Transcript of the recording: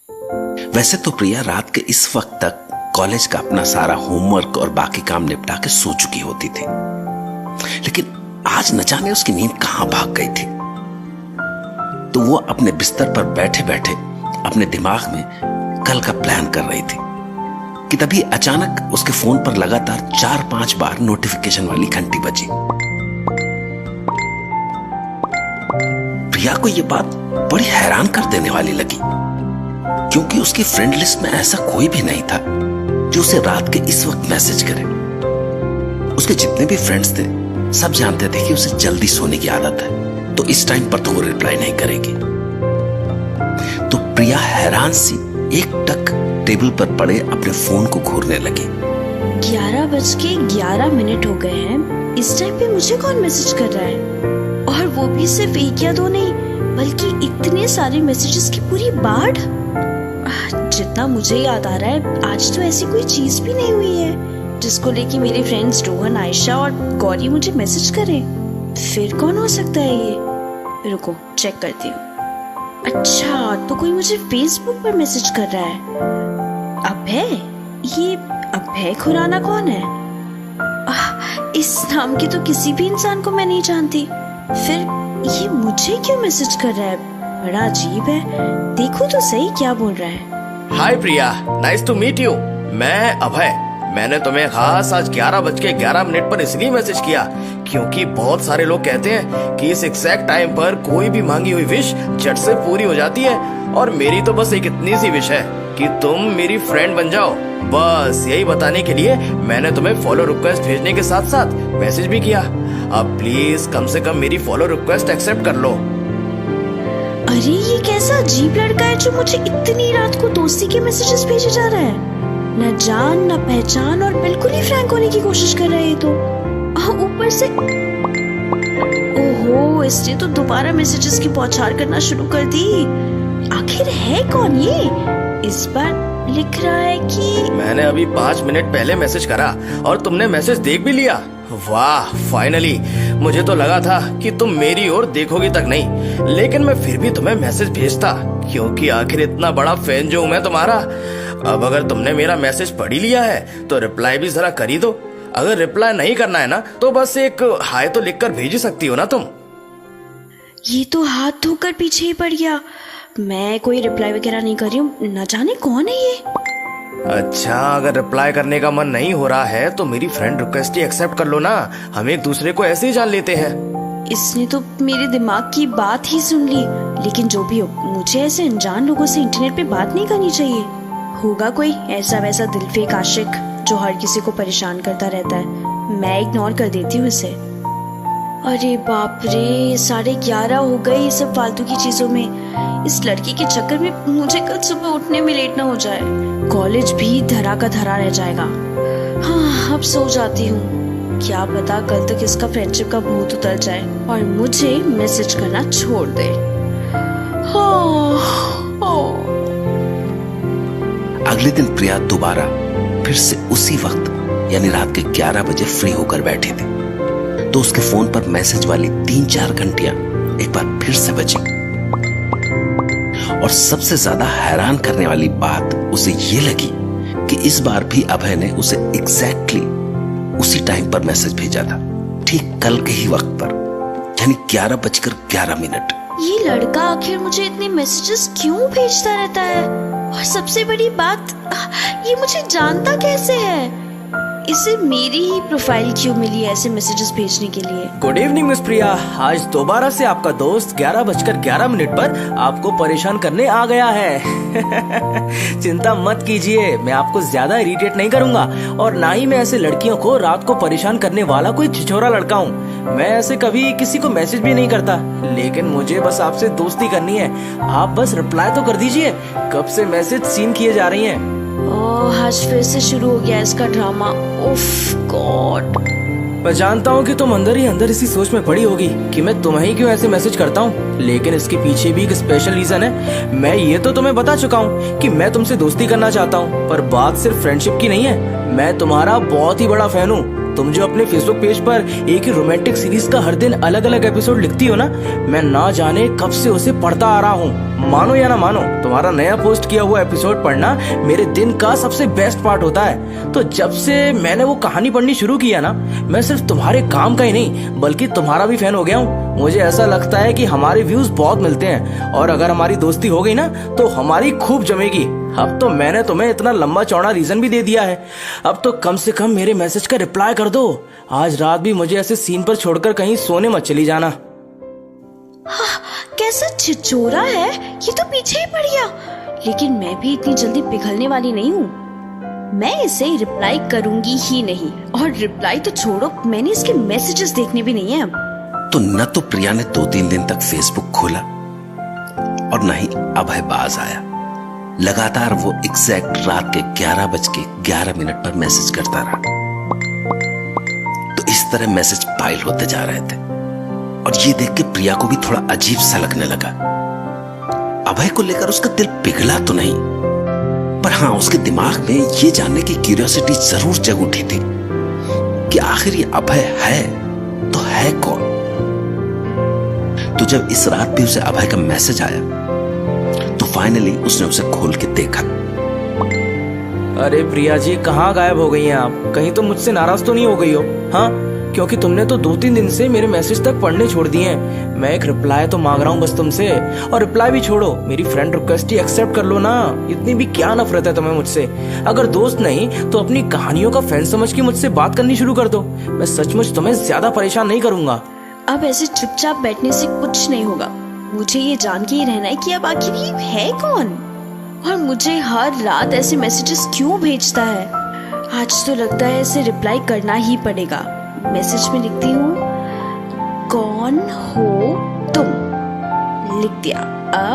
वैसे तो प्रिया रात के इस वक्त तक कॉलेज का अपना सारा होमवर्क और बाकी काम निपटा के सो चुकी होती थी, लेकिन आज न जाने उसकी नींद कहां भाग गई थी। तो वो अपने बिस्तर पर बैठे बैठे अपने दिमाग में कल का प्लान कर रही थी कि तभी अचानक उसके फोन पर लगातार 4-5 बार नोटिफिकेशन वाली घंटी बजी। प्रिया को यह बात बड़ी हैरान कर देने वाली लगी, क्योंकि उसकी फ्रेंड लिस्ट में ऐसा कोई भी नहीं था जो उसे रात के इस वक्त मैसेज करे। उसके जितने भी फ्रेंड्स थे सब जानते थे कि उसे जल्दी सोने की आदत है, तो इस टाइम पर तो वो रिप्लाई नहीं करेगी। तो प्रिया हैरान सी एकटक टेबल पर पड़े अपने फोन को घूरने लगी। 11:11 हो गए हैं, इस टाइम पे मुझे कौन मैसेज कर रहा है? और वो भी सिर्फ एक या दो नहीं, बल्कि इतने सारे मैसेजेस की पूरी बाढ़। जितना मुझे याद आ रहा है, आज तो ऐसी कोई चीज भी नहीं हुई है जिसको लेके मेरे फ्रेंड्स रोहन, आयशा और गौरी मुझे मैसेज करें। फिर कौन हो सकता है ये? रुको चेक करती हूँ। अच्छा, तो कोई मुझे फेसबुक पर मैसेज कर रहा है। अभय? ये अभय खुराना कौन है? इस नाम के तो किसी भी इंसान को मैं नहीं जानती। फिर ये मुझे क्यों मैसेज कर रहा है? बड़ा अजीब है। देखो तो सही क्या बोल रहा है। हाय प्रिया, नाइस टू मीट यू। मैं अभय। मैंने तुम्हें खास आज 11:11 पर इसलिए मैसेज किया क्योंकि बहुत सारे लोग कहते हैं कि इस एग्जैक्ट टाइम पर कोई भी मांगी हुई विश झट से पूरी हो जाती है, और मेरी तो बस एक इतनी सी विश है कि तुम मेरी फ्रेंड बन जाओ। बस यही बताने के लिए मैंने तुम्हें फॉलो रिक्वेस्ट भेजने के साथ साथ मैसेज भी किया। अब प्लीज कम से कम मेरी फॉलो रिक्वेस्ट एक्सेप्ट कर लो। अरे ये कैसा अजीब लड़का है जो मुझे इतनी रात को दोस्ती के मैसेजेस भेजे जा रहा है? न जान न पहचान और बिल्कुल ही फ्रैंक होने की कोशिश कर रहा है ये तो। ऊपर से ओहो, इसने तो दोबारा मैसेजेस की बौछार करना शुरू कर दी। आखिर है कौन ये? इस बार लिख रहा है कि मैंने अभी 5 मिनट पहले मैसेज करा और तुमने मैसेज देख भी लिया। वाह, फाइनली। मुझे तो लगा था कि तुम मेरी ओर देखोगी तक नहीं, लेकिन मैं फिर भी तुम्हें मैसेज भेजता क्योंकि आखिर इतना बड़ा फैन जो हूँ मैं तुम्हारा। अब अगर तुमने मेरा मैसेज पढ़ ही लिया है तो रिप्लाई भी जरा कर ही दो। अगर रिप्लाई नहीं करना है ना तो बस एक हाय तो लिखकर भेज ही सकती हो ना तुम। ये तो हाथ धोकर पीछे ही पड़ गया। मैं कोई रिप्लाई वगैरह नहीं कर रही हूँ। न जाने कौन है ये। अच्छा, अगर रिप्लाई करने का मन नहीं हो रहा है तो मेरी फ्रेंड रिक्वेस्ट ही एक्सेप्ट कर लो ना। हम एक दूसरे को ऐसे ही जान लेते हैं। इसने तो मेरे दिमाग की बात ही सुन ली। लेकिन जो भी हो, मुझे ऐसे अनजान लोगों से इंटरनेट पे बात नहीं करनी चाहिए। होगा कोई ऐसा वैसा दिलफेक आशिक जो हर किसी को परेशान करता रहता है। मैं इग्नोर कर देती हूँ इसे। अरे बाप रे, 11:30 हो गए ये सब फालतू की चीजों में। इस लड़की के चक्कर में मुझे कल सुबह उठने में लेट ना हो जाए। कॉलेज भी धरा का धरा रह जाएगा। हाँ, अब सो जाती हूँ। क्या पता कल तक इसका फ्रेंडशिप का भूत उतर जाए और मुझे मैसेज करना छोड़ दे। अगले दिन प्रिया दोबारा फिर से उसी वक्त यानी रात के 11 बजे फ्री होकर बैठी थी, तो उसके फोन पर मैसेज वाली 3-4 घंटियां एक बार फिर से बजी। और सबसे ज्यादा हैरान करने वाली बात उसे ये लगी कि इस बार भी अभय ने उसे एग्जैक्टली उसी टाइम पर मैसेज भेजा था, ठीक कल के ही वक्त पर, यानी 11:11। ये लड़का आखिर मुझे इतने मैसेजेस क्यों भेजता रहता है? और सबसे बड़ी बात, ये मुझे जानता कैसे है? इसे मेरी ही प्रोफाइल क्यों मिली है ऐसे मैसेजेस भेजने के लिए? गुड इवनिंग मिस प्रिया। आज दोबारा से आपका दोस्त 11:11 पर आपको परेशान करने आ गया है। चिंता मत कीजिए, मैं आपको ज्यादा इरिटेट नहीं करूंगा और ना ही मैं ऐसे लड़कियों को रात को परेशान करने वाला कोई छिछोरा लड़का हूँ। मैं ऐसे कभी किसी को मैसेज भी नहीं करता, लेकिन मुझे बस आपसे दोस्ती करनी है। आप बस रिप्लाई तो कर दीजिए। कब से मैसेज सीन किए जा रही हैं। ओह, आज फिर से शुरू हो गया इसका ड्रामा। उफ गॉड। मैं जानता हूँ कि तुम अंदर ही अंदर इसी सोच में पड़ी होगी कि मैं तुम्हें ही क्यों ऐसे मैसेज करता हूँ, लेकिन इसके पीछे भी एक स्पेशल रीजन है। मैं ये तो तुम्हें बता चुका हूँ कि मैं तुमसे दोस्ती करना चाहता हूँ, पर बात सिर्फ फ्रेंडशिप की नहीं है। मैं तुम्हारा बहुत ही बड़ा फैन हूँ तुम जो अपने फेसबुक पेज पर एक ही रोमांटिक सीरीज का हर दिन अलग अलग एपिसोड लिखती हो ना, मैं ना जाने कब से उसे पढ़ता आ रहा हूँ। मानो या ना मानो, तुम्हारा नया पोस्ट किया हुआ एपिसोड पढ़ना मेरे दिन का सबसे बेस्ट पार्ट होता है। तो जब से मैंने वो कहानी पढ़नी शुरू किया ना, मैं सिर्फ तुम्हारे काम का ही नहीं बल्कि तुम्हारा भी फैन हो गया हूँ। मुझे ऐसा लगता है कि हमारे व्यूज बहुत मिलते हैं और अगर हमारी दोस्ती हो गई ना तो हमारी खूब जमेगी। अब तो मैंने तुम्हें इतना लंबा चौड़ा रीजन भी दे दिया है, अब तो कम से कम मेरे मैसेज का रिप्लाई कर दो। आज रात भी मुझे ऐसे सीन पर छोड़कर कहीं सोने मत चली जाना। कैसा छिछोरा है, ये तो पीछे ही पड़ गया। लेकिन मैं भी इतनी जल्दी पिघलने वाली नहीं हूँ। मैं इसे रिप्लाई करूंगी ही नहीं, और रिप्लाई तो छोड़ो, मैंने इसके मैसेजेस देखने भी नहीं है अब। तो न तो प्रिया ने 2-3 दिन तक फेसबुक खोला और न ही अभय बाज आया। लगातार वो एग्जैक्ट रात के 11:11 पर मैसेज करता रहा। तो इस तरह मैसेज पाइल होते जा रहे थे और ये देख के प्रिया को भी थोड़ा अजीब सा लगने लगा। अभय को लेकर उसका दिल पिघला तो नहीं, पर हाँ, उसके दिमाग में ये जानने की क्यूरियोसिटी जरूर जग उठी थी कि आखिर ये अभय है तो है कौन। तो जब इस रात भी उसे अभय का मैसेज आया तो फाइनली उसने उसे खोल के देखा। अरे प्रिया जी, कहाँ गायब हो गई हैं आप? कहीं तो मुझसे नाराज तो नहीं हो गई हो? हाँ, क्योंकि तुमने तो 2-3 दिन से मेरे मैसेज तक पढ़ने छोड़ दिए हैं। मैं एक रिप्लाई तो मांग रहा हूँ बस तुमसे, और रिप्लाई भी छोड़ो, मेरी फ्रेंड रिक्वेस्ट ही एक्सेप्ट कर लो ना। इतनी भी क्या नफरत है तुम्हें मुझसे? अगर दोस्त नहीं तो अपनी कहानियों का फैन समझ के मुझसे बात करनी शुरू कर दो। मैं सचमुच तुम्हें ज्यादा परेशान नहीं करूंगा। अब ऐसे चुपचाप बैठने से कुछ नहीं होगा। मुझे ये जान के ही रहना है कि अब आखिर ये है कौन, और मुझे हर रात ऐसे मैसेजेस क्यों भेजता है। आज तो लगता है इसे रिप्लाई करना ही पड़ेगा। मैसेज में लिखती हूँ, कौन हो तुम, लिख दिया। अब